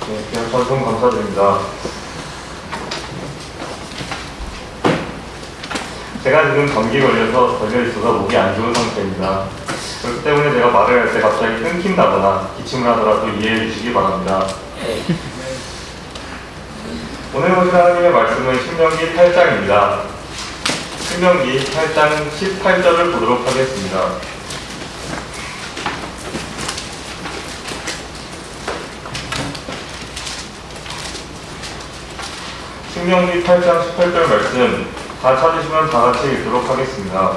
그냥 전송 감사드립니다. 제가 지금 감기 걸려있어서 목이 안 좋은 상태입니다. 그렇기 때문에 제가 말을 할 때 갑자기 끊긴다거나 기침을 하더라도 이해해 주시기 바랍니다. 오늘 보신 하나님의 말씀은 신명기 8장입니다. 신명기 8장 18절을 보도록 하겠습니다. 신명기 8장 18절 말씀 다 찾으시면 다 같이 읽도록 하겠습니다.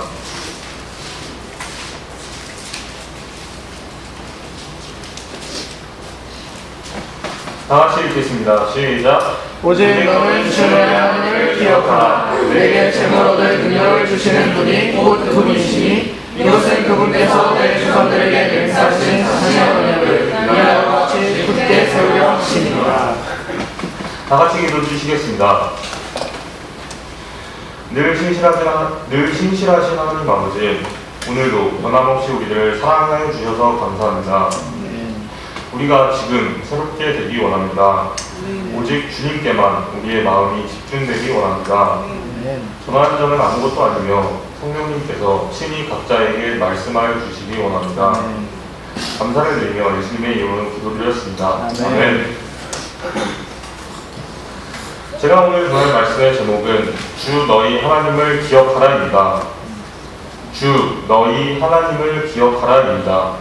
다 같이 읽겠습니다. 시작. 오직 너는 주의 하나님을 기억하라. 내게 재물 얻을 능력을 주시는 분이 곧 그분이시니 이것은 그분께서 내 조상들에게 맹세하신 자신의 언약을 이와 같이 굳게 세우려 하시니라. 다 같이 기도 주시겠습니다. 늘 신실하신 하나님 아버지, 오늘도 변함없이 우리를 사랑하여 주셔서 감사합니다. 우리가 지금 새롭게 되기 원합니다. 오직 주님께만 우리의 마음이 집중되기 원합니다. 저나 저는 아무것도 아니며 성령님께서 친히 각자에게 말씀하여 주시기 원합니다. 감사를 드리며 예수님의 이름으로 기도드렸습니다. 아멘. 제가 오늘 전할 말씀의 제목은 주 너희 하나님을 기억하라입니다. 주 너희 하나님을 기억하라입니다.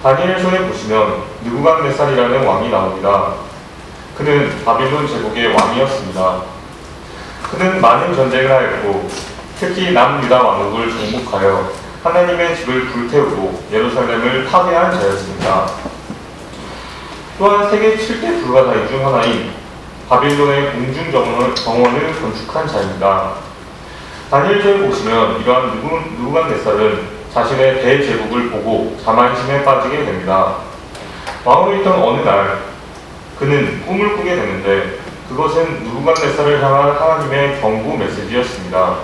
다니엘서에 보시면 느부갓네살이라는 왕이 나옵니다. 그는 바빌론 제국의 왕이었습니다. 그는 많은 전쟁을 하였고 특히 남유다 왕국을 정복하여 하나님의 집을 불태우고 예루살렘을 파괴한 자였습니다. 또한 세계 7대 불가사의 중 하나인 바빌론의 공중정원을 건축한 자입니다. 다니엘서에 보시면 이러한 느부갓네살은 자신의 대제국을 보고 자만심에 빠지게 됩니다. 왕으로 있던 어느 날 그는 꿈을 꾸게 되는데 그것은 느부갓네살을 향한 하나님의 경고 메시지였습니다.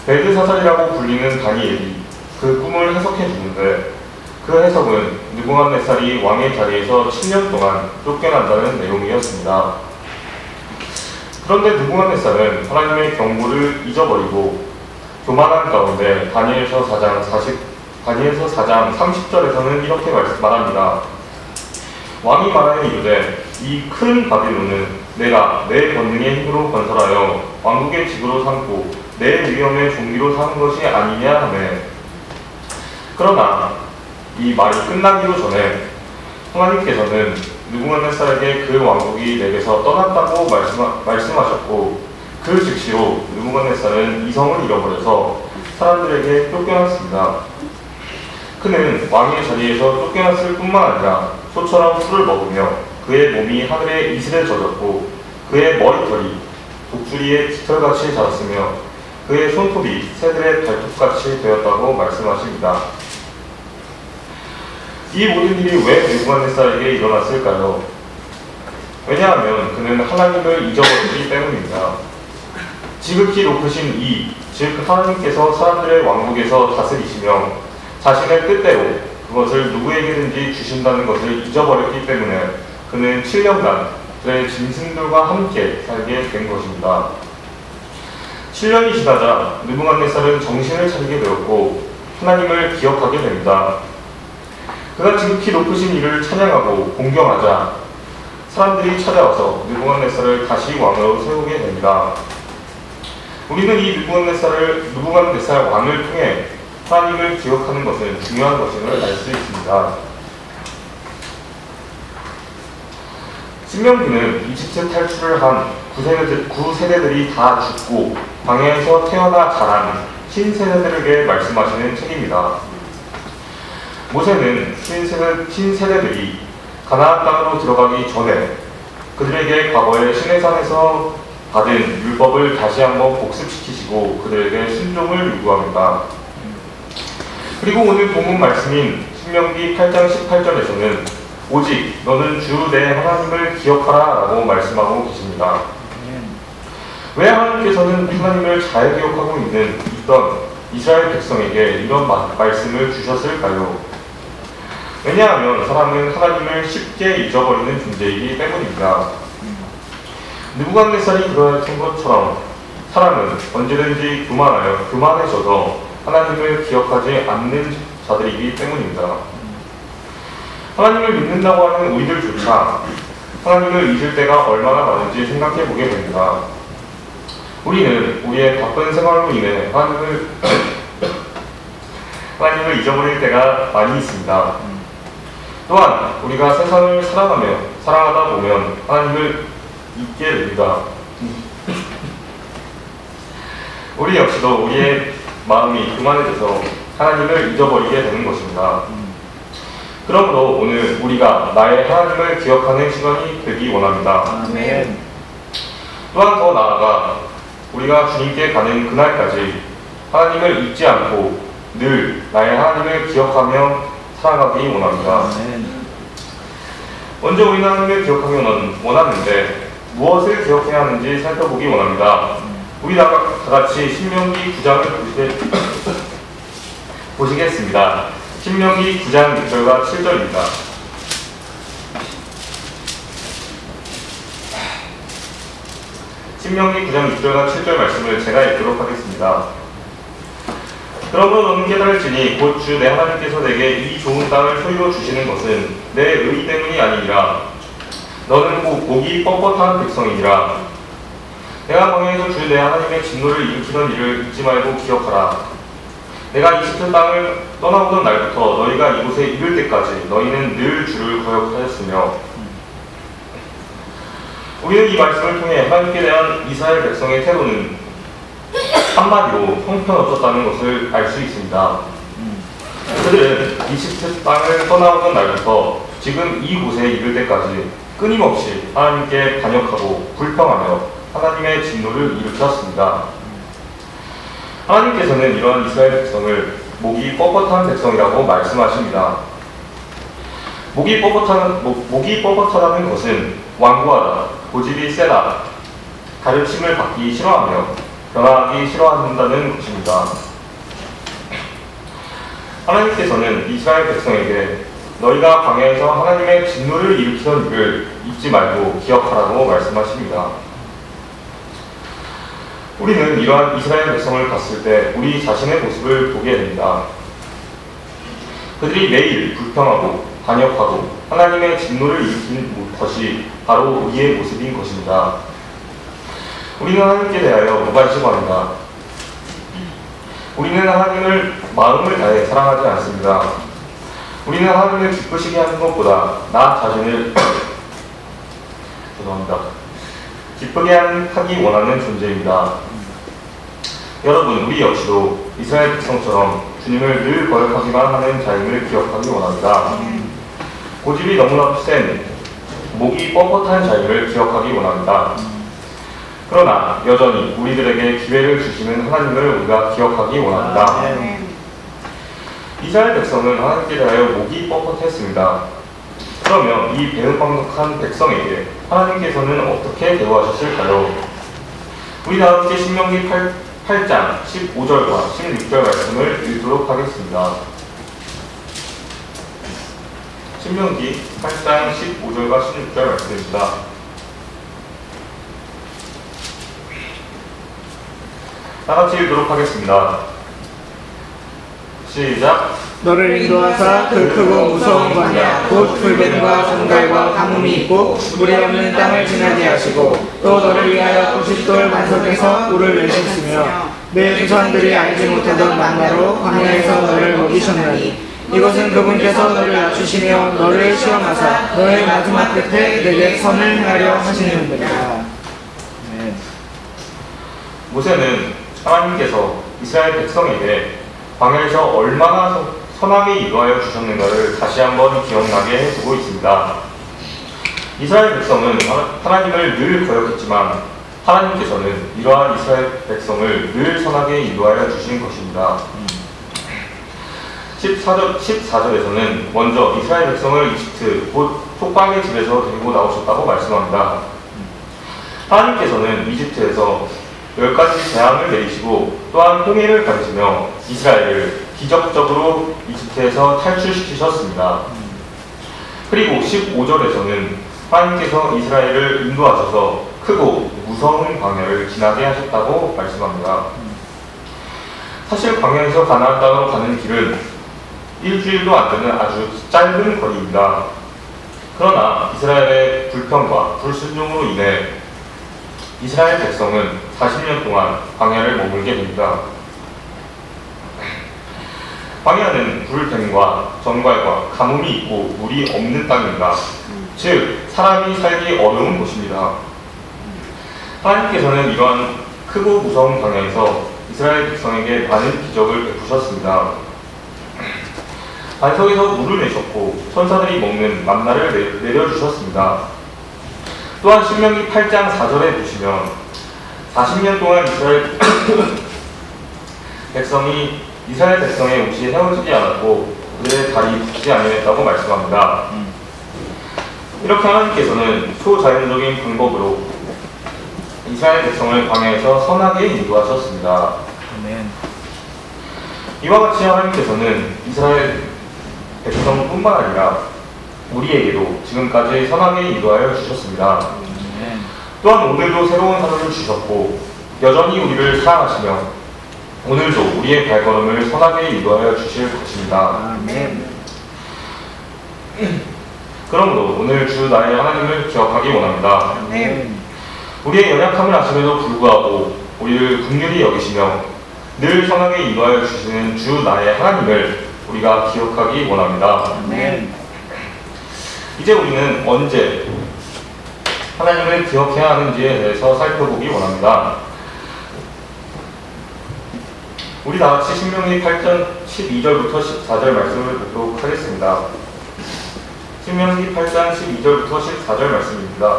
벨드사살이라고 불리는 다니엘이 그 꿈을 해석해 주는데 그 해석은 느부갓네살이 왕의 자리에서 7년 동안 쫓겨난다는 내용이었습니다. 그런데 느부갓네살은 하나님의 경고를 잊어버리고 교만한 가운데 다니엘서 4장 30절에서는 이렇게 말합니다. 왕이 말하여 이르되 이 큰 바빌론은 내가 내 권능의 힘으로 건설하여 왕국의 집으로 삼고 내 위엄의 종기로 삼은 것이 아니냐 하매. 그러나 이 말이 끝나기도 전에 하나님께서는 느부갓네살에게 그 왕국이 내게서 떠났다고 말씀하셨고 그 즉시로 느부갓네살은 이성을 잃어버려서 사람들에게 쫓겨났습니다. 그는 왕의 자리에서 쫓겨났을 뿐만 아니라 소처럼 풀을 먹으며 그의 몸이 하늘의 이슬에 젖었고 그의 머리털이 독수리의 깃털같이 자랐으며 그의 손톱이 새들의 발톱같이 되었다고 말씀하십니다. 이 모든 일이 왜 느부갓네살에게 일어났을까요? 왜냐하면 그는 하나님을 잊어버렸기 때문입니다. 지극히 높으신 즉 하나님께서 사람들의 왕국에서 다스리시며 자신의 뜻대로 그것을 누구에게든지 주신다는 것을 잊어버렸기 때문에 그는 7년간 그의 짐승들과 함께 살게 된 것입니다. 7년이 지나자 느부갓네살은 정신을 차리게 되었고 하나님을 기억하게 됩니다. 그가 지극히 높으신 이를 찬양하고 공경하자 사람들이 찾아와서 느부갓네살을 다시 왕으로 세우게 됩니다. 우리는 이 느부갓네살 왕을 통해 하나님을 기억하는 것은 중요한 것임을 알 수 있습니다. 신명기는 이집트 탈출을 한 9세대들이 다 죽고 광야에서 태어나 자란 신세대들에게 말씀하시는 책입니다. 모세는 신세대들이 가나안 땅으로 들어가기 전에 그들에게 과거의 시내산에서 받은 율법을 다시 한번 복습시키시고 그들에게 순종을 요구합니다. 그리고 오늘 본문 말씀인 신명기 8장 18절에서는 오직 너는 주 내 하나님을 기억하라 라고 말씀하고 계십니다. 왜 하나님께서는 하나님을 잘 기억하고 있던 이스라엘 백성에게 이런 말씀을 주셨을까요? 왜냐하면 사람은 하나님을 쉽게 잊어버리는 존재이기 때문입니다. 느부갓네살이 그러했던 것처럼 사람은 언제든지 교만해져서 하나님을 기억하지 않는 자들이기 때문입니다. 하나님을 믿는다고 하는 우리들조차 하나님을 잊을 때가 얼마나 많은지 생각해 보게 됩니다. 우리는 우리의 바쁜 생활로 인해 하나님을 잊어버릴 때가 많이 있습니다. 또한 우리가 세상을 살아가다 보면 하나님을 잊게 됩니다. 우리 역시도 우리의 마음이 교만해져서 하나님을 잊어버리게 되는 것입니다. 그러므로 오늘 우리가 나의 하나님을 기억하는 시간이 되기 원합니다. 아멘. 또한 더 나아가 우리가 주님께 가는 그날까지 하나님을 잊지 않고 늘 나의 하나님을 기억하며 살아가기 원합니다. 아멘. 먼저 우리는 하나님을 기억하기 원하는데 무엇을 기억해야 하는지 살펴보기 원합니다. 우리 다 같이 신명기 9장을 보시겠습니다. 신명기 9장 6절과 7절입니다. 신명기 9장 6절과 7절 말씀을 제가 읽도록 하겠습니다. 그러므로 너는 깨달을지니 곧 주 내 하나님께서 내게 이 좋은 땅을 소유로 주시는 것은 내 의 때문이 아니니라. 너는 목이 뻣뻣한 백성이니라. 내가 광야에서 주 내 하나님의 진노를 일으키던 일을 잊지 말고 기억하라. 내가 이집트 땅을 떠나오던 날부터 너희가 이곳에 이를 때까지 너희는 늘 주를 거역하였으며. 우리는 이 말씀을 통해 하나님께 대한 이스라엘 백성의 태도는 한마디로 형편없었다는 것을 알 수 있습니다. 그들은 이집트 땅을 떠나오던 날부터 지금 이곳에 이를 때까지 끊임없이 하나님께 반역하고 불평하며 하나님의 진노를 일으켰습니다. 하나님께서는 이러한 이스라엘 백성을 목이 뻣뻣한 백성이라고 말씀하십니다. 목이 뻣뻣하다는 것은 완고하다, 고집이 세다, 가르침을 받기 싫어하며 변화하기 싫어한다는 것입니다. 하나님께서는 이스라엘 백성에게 너희가 광야에서 하나님의 진노를 일으키던 일을 잊지 말고 기억하라고 말씀하십니다. 우리는 이러한 이스라엘 백성을 봤을 때 우리 자신의 모습을 보게 됩니다. 그들이 매일 불평하고 반역하고 하나님의 진노를 일으킨 것이 바로 우리의 모습인 것입니다. 우리는 하나님께 대하여 무관심합니다. 우리는 하나님을 마음을 다해 사랑하지 않습니다. 우리는 하나님을 기쁘시게 하는 것보다 나 자신을 죄송합니다. 기쁘게 하기 원하는 존재입니다. 여러분, 우리 역시도 이스라엘 백성처럼 주님을 늘 거역하기만 하는 자임을 기억하기 원합니다. 고집이 너무나 센 목이 뻣뻣한 자임을 기억하기 원합니다. 그러나 여전히 우리들에게 기회를 주시는 하나님을 우리가 기억하기 원합니다. 이스라엘 백성은 하나님께 대하여 목이 뻣뻣했습니다. 그러면 이 배은망덕한 백성에게 하나님께서는 어떻게 대우하셨을까요? 우리 다 함께 신명기 8장 15절과 16절 말씀을 읽도록 하겠습니다. 신명기 8장 15절과 16절 말씀입니다. 다같이 읽도록 하겠습니다. 시작. 너를 인도하사 그 크고 무서운 광야 곧 불뱀과 정갈과 가뭄이 있고 물이 없는 땅을 지나게 하시고 또 너를 위하여 90돌 반석에서 물을 내셨으며 내 조상들이 알지 못하던 만나로 광야에서 너를 먹이셨나니 이것은 그분께서 너를 낮추시며 너를 시험하사 너의 마지막 끝에 내게 선을 행하려 하시는 분이다. 모세는 하나님께서 이스라엘 백성에게 광야에서 얼마나 선하게 인도하여 주셨는가를 다시 한번 기억나게 해주고 있습니다. 이스라엘 백성은 하나님을 늘 거역했지만 하나님께서는 이러한 이스라엘 백성을 늘 선하게 인도하여 주신 것입니다. 14절에서는 먼저 이스라엘 백성을 이집트 곧 촉방의 집에서 데리고 나오셨다고 말씀합니다. 하나님께서는 이집트에서 10가지 재앙을 내리시고 또한 홍해를 가르시며 이스라엘을 기적적으로 이집트에서 탈출시키셨습니다. 그리고 15절에서는 하나님께서 이스라엘을 인도하셔서 크고 무서운 광야를 지나게 하셨다고 말씀합니다. 사실 광야에서 가나안 땅으로 가는 길은 일주일도 안 되는 아주 짧은 거리입니다. 그러나 이스라엘의 불평과 불순종으로 인해 이스라엘 백성은 40년 동안 광야를 머물게 됩니다. 광야는 불뱀과 정갈과 가뭄이 있고 물이 없는 땅입니다. 즉 사람이 살기 어려운 곳입니다. 하나님께서는 이러한 크고 무서운 광야에서 이스라엘 백성에게 많은 기적을 베푸셨습니다. 반석에서 물을 내셨고 천사들이 먹는 만나를 내려주셨습니다. 또한 신명기 8장 4절에 보시면 40년 동안 이스라엘 백성의 옷이 헤어지지 않았고 그들의 다리 붙지 아니했다고 말씀합니다. 이렇게 하나님께서는 초자연적인 방법으로 이스라엘 백성을 광야에서 선하게 인도하셨습니다. 이와 같이 하나님께서는 이스라엘 백성뿐만 아니라 우리에게도 지금까지 선하게 인도하여 주셨습니다. 또한 오늘도 새로운 하루를 주셨고 여전히 우리를 사랑하시며 오늘도 우리의 발걸음을 선하게 인도하여 주실 것입니다. 그러므로 오늘 주 나의 하나님을 기억하기 원합니다. 우리의 연약함을 아심에도 불구하고 우리를 긍휼히 여기시며 늘 선하게 인도하여 주시는 주 나의 하나님을 우리가 기억하기 원합니다. 이제 우리는 언제 하나님을 기억해야 하는지에 대해서 살펴보기 원합니다. 우리 다같이 신명기 8장 12절부터 14절 말씀을 보도록 하겠습니다. 신명기 8장 12절부터 14절 말씀입니다.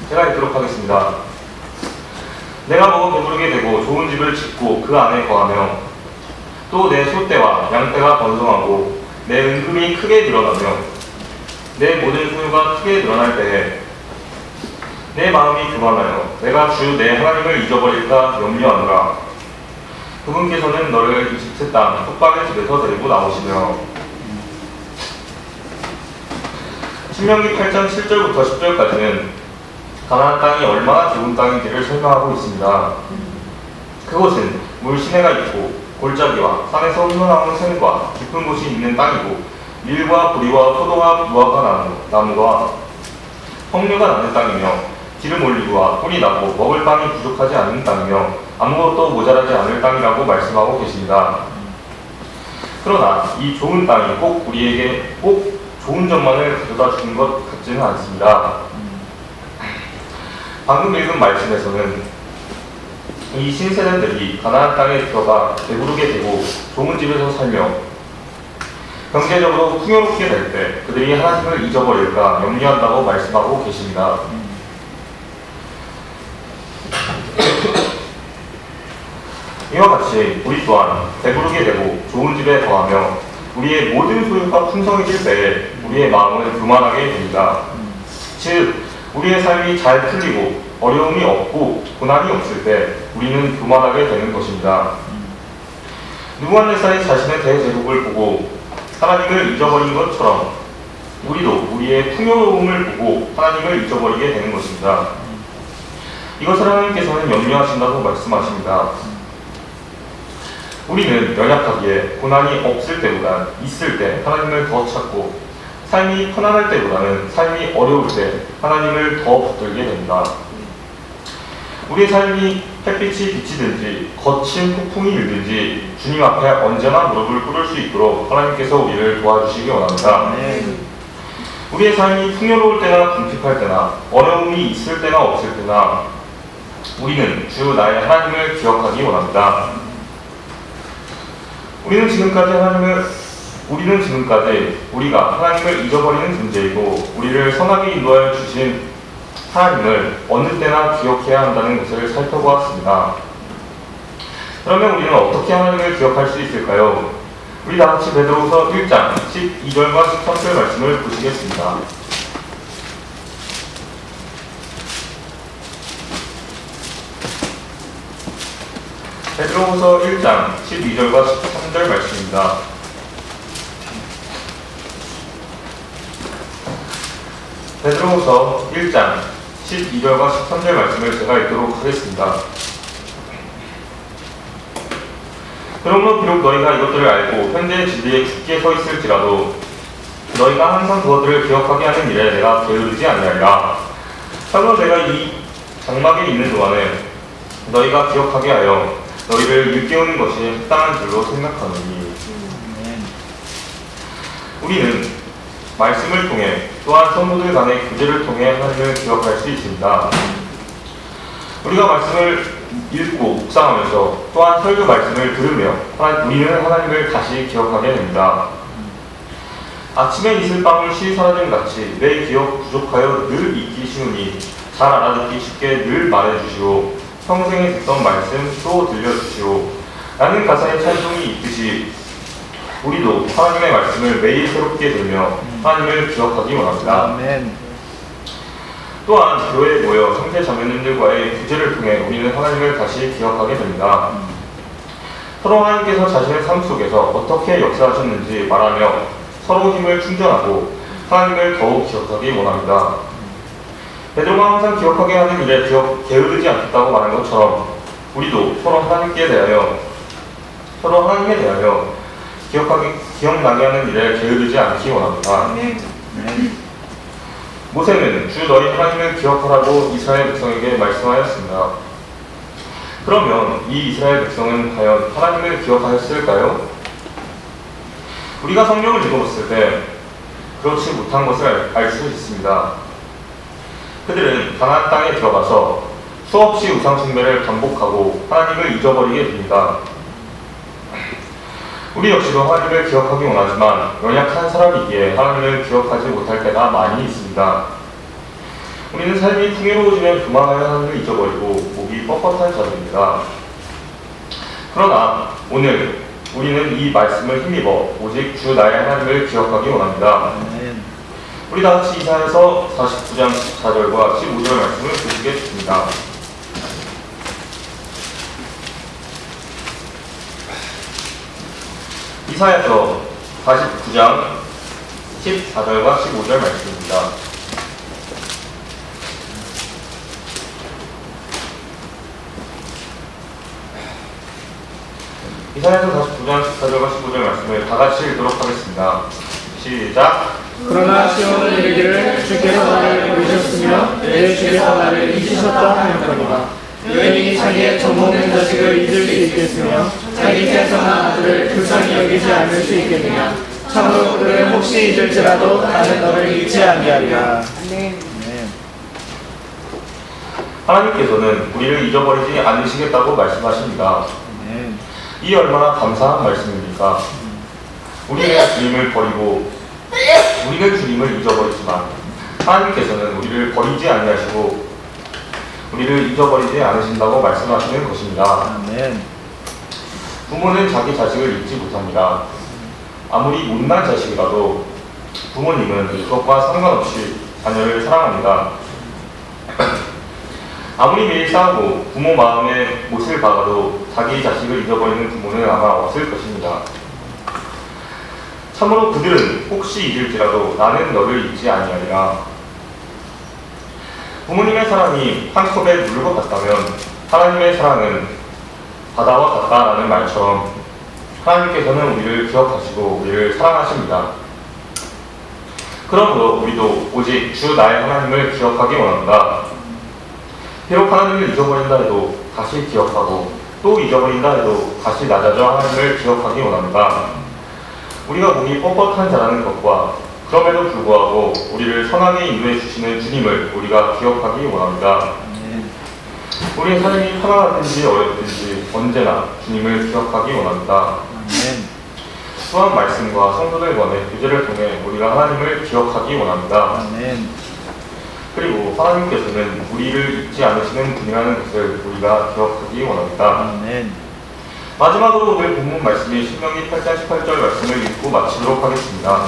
제가 읽도록 하겠습니다. 내가 먹어 배부르게 되고 좋은 집을 짓고 그 안에 거하며 또 내 소떼와 양떼가 번성하고 내 은금이 크게 늘어나며 내 모든 소유가 크게 늘어날 때에 내 마음이 교만하여 내가 주 내 하나님을 잊어버릴까 염려하노라. 그분께서는 너를 이집트 땅 뚝방의 집에서 데리고 나오시며 신명기 8장 7절부터 10절까지는 가나안 땅이 얼마나 좋은 땅인지를 설명하고 있습니다. 그곳은 물시내가 있고 골짜기와 산에서 흘러나오는 샘과 깊은 곳이 있는 땅이고 밀과 보리와 포도와 무화과 나무와 석류가 나는 땅이며 기름 올리브와 꿀이 나고 먹을 빵이 부족하지 않는 땅이며 아무것도 모자라지 않을 땅이라고 말씀하고 계십니다. 그러나 이 좋은 땅이 꼭 우리에게 꼭 좋은 점만을 가져다 주는 것 같지는 않습니다. 방금 읽은 말씀에서는 이 신세대들이 가나안 땅에 들어가 배부르게 되고 좋은 집에서 살며 경제적으로 풍요롭게 될 때 그들이 하나님을 잊어버릴까 염려한다고 말씀하고 계십니다. 이와 같이 우리 또한 배부르게 되고 좋은 집에 거하며 우리의 모든 소유가 풍성해질 때에 우리의 마음은 교만하게 됩니다. 즉 우리의 삶이 잘 풀리고 어려움이 없고 고난이 없을 때 우리는 교만하게 되는 것입니다. 느부갓네살이 자신의 대제국을 보고 하나님을 잊어버린 것처럼 우리도 우리의 풍요로움을 보고 하나님을 잊어버리게 되는 것입니다. 이것을 하나님께서는 염려하신다고 말씀하십니다. 우리는 연약하기에 고난이 없을 때보다 있을 때 하나님을 더 찾고 삶이 편안할 때보다는 삶이 어려울 때 하나님을 더 붙들게 됩니다. 우리의 삶이 햇빛이 비치든지 거친 폭풍이 일든지 주님 앞에 언제나 무릎을 꿇을 수 있도록 하나님께서 우리를 도와주시기 원합니다. 우리의 삶이 풍요로울 때나 궁핍할 때나 어려움이 있을 때나 없을 때나 우리는 주 나의 하나님을 기억하기 원합니다. 우리는 지금까지 우리가 하나님을 잊어버리는 존재이고 우리를 선하게 인도하여 주신 하나님을 어느 때나 기억해야 한다는 것을 살펴보았습니다. 그러면 우리는 어떻게 하나님을 기억할 수 있을까요? 우리 다같이 베드로후서 1장 12절과 13절 말씀을 보시겠습니다. 베드로후서 1장 12절과 13절 말씀입니다. 베드로후서 1장 12절과 13절 말씀을 제가 읽도록 하겠습니다. 그러므로 비록 너희가 이것들을 알고 현재의 진리에 굳게 서 있을지라도 너희가 항상 그것들을 기억하게 하는 일에 내가 게으르지 아니하리라. 참으로 내가 이 장막에 있는 동안에 너희가 기억하게 하여 너희를 일깨우는 것이 합당한 줄로 생각하노니. 우리는 말씀을 통해 또한 성도들 간의 교제를 통해 하나님을 기억할 수 있습니다. 우리가 말씀을 읽고 묵상하면서 또한 설교 말씀을 들으며 우리는 하나님을 다시 기억하게 됩니다. 아침에 있을 방울씨 사라짐 같이 내 기억 부족하여 늘 잊기 쉬우니 잘 알아듣기 쉽게 늘 말해주시오. 평생에 듣던 말씀 또 들려주시오. 라는 가사의 찬송이 있듯이 우리도 하나님의 말씀을 매일 새롭게 들으며 하나님을 기억하기 원합니다. 아멘. 또한 교회에 모여 형제 자매님들과의 교제를 통해 우리는 하나님을 다시 기억하게 됩니다. 서로 하나님께서 자신의 삶 속에서 어떻게 역사하셨는지 말하며 서로 힘을 충전하고 하나님을 더욱 기억하기 원합니다. 베드로가 항상 기억하게 하는 일에 게으르지 않겠다고 말한 것처럼 우리도 서로 하나님에 대하여 기억나게 하는 일에 게으르지 않기 원합니다. 모세는 주 너희 하나님을 기억하라고 이스라엘 백성에게 말씀하였습니다. 그러면 이 이스라엘 백성은 과연 하나님을 기억하였을까요? 우리가 성경을 읽어봤을 때 그렇지 못한 것을 알 수 있습니다. 그들은 가나안 땅에 들어가서 수없이 우상 숭배를 반복하고 하나님을 잊어버리게 됩니다. 우리 역시도 하나님을 기억하기 원하지만 연약한 사람이기에 하나님을 기억하지 못할 때가 많이 있습니다. 우리는 삶이 풍요로워지면 그만하여 하나님을 잊어버리고 목이 뻣뻣한 자들입니다. 그러나 오늘 우리는 이 말씀을 힘입어 오직 주 나의 하나님을 기억하기 원합니다. 우리 다같이 이사야서 49장 14절과 15절 말씀을 보시겠습니다. 이사야서 49장 14절과 15절 말씀입니다. 이사야서 49장 14절과 15절 말씀을 다같이 읽도록 하겠습니다. 시작. 그러나 시온은 이르기를 주께서 나를 버리셨으며 내 주께서 나를 잊으셨다 하였거니와 여인이 자기의 젖먹는 자식을 잊을 수 있겠으며 자기 태어난 아들을 불쌍히 여기지 않을 수 있겠느냐. 참으로 그들은 혹시 잊을지라도 나는 너를 잊지 아니하리라. 하나님께서는 우리를 잊어버리지 않으시겠다고 말씀하십니다. 이 얼마나 감사한 말씀입니까? 우리는 주님을 잊어버리지만 하나님께서는 우리를 버리지 아니하시고 우리를 잊어버리지 않으신다고 말씀하시는 것입니다. 부모는 자기 자식을 잊지 못합니다. 아무리 못난 자식이라도 부모님은 그것과 상관없이 자녀를 사랑합니다. 아무리 매일 싸우고 부모 마음에 못을 박아도 자기 자식을 잊어버리는 부모는 아마 없을 것입니다. 참으로 그들은 혹시 잊을지라도 나는 너를 잊지 아니하리라. 부모님의 사랑이 한 컵에 물과 같다면 하나님의 사랑은 바다와 같다라는 말처럼 하나님께서는 우리를 기억하시고 우리를 사랑하십니다. 그러므로 우리도 오직 주 나의 하나님을 기억하기 원합니다. 비록 하나님을 잊어버린다 해도 다시 기억하고 또 잊어버린다 해도 다시 낮아져 하나님을 기억하기 원합니다. 우리가 몸이 뻣뻣한 자라는 것과 그럼에도 불구하고 우리를 선하게 인도해 주시는 주님을 우리가 기억하기 원합니다. 우리의 삶이 편안하든지 어렵든지 언제나 주님을 기억하기 원합니다. 또한 말씀과 성도들 간의 교제를 통해 우리가 하나님을 기억하기 원합니다. 그리고 하나님께서는 우리를 잊지 않으시는 분이라는 것을 우리가 기억하기 원합니다. 마지막으로 오늘 본문 말씀이 신명기 8장 18절 말씀을 읽고 마치도록 하겠습니다.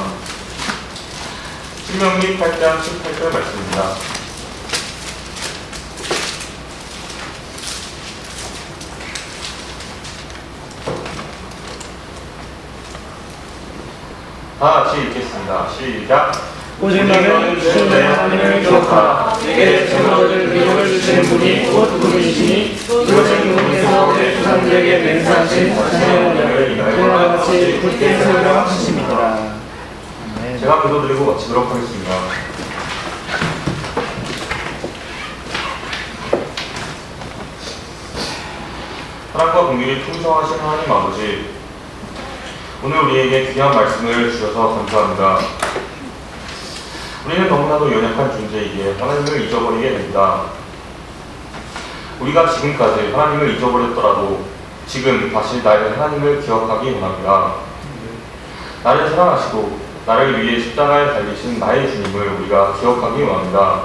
신명기 8장 18절 말씀입니다. 다 같이 읽겠습니다. 시작. 오직 너는 주신 내 하나님을 기억하라. 내게 제물을 능력을 주시는 분이 곧 그분이시니 이것은 그분께서 내 조상들에게 맹세하신 자신의 언약을 그와 같이 굳게 세우려 하심이더라. 제가 기도드리고 마치도록 하겠습니다. 사랑과 공률이 풍성하신 하나님 아버지, 오늘 우리에게 귀한 말씀을 주셔서 감사합니다. 우리는 너무나도 연약한 존재이기에 하나님을 잊어버리게 됩니다. 우리가 지금까지 하나님을 잊어버렸더라도 지금 다시 나의 하나님을 기억하기 원합니다. 나를 사랑하시고 나를 위해 십자가에 달리신 나의 주님을 우리가 기억하기 원합니다.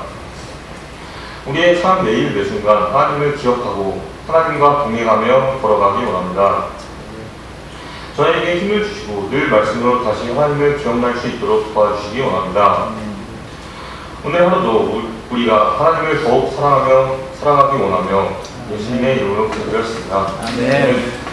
우리의 삶 매일 매순간 하나님을 기억하고 하나님과 동행하며 걸어가기 원합니다. 저에게 힘을 주시고 늘 말씀으로 다시 하나님을 기억날 수 있도록 도와주시기 원합니다. 오늘 하루도 우리가 하나님을 더욱 사랑하기 원하며 예수님의 이름으로 기도드렸습니다. 아멘.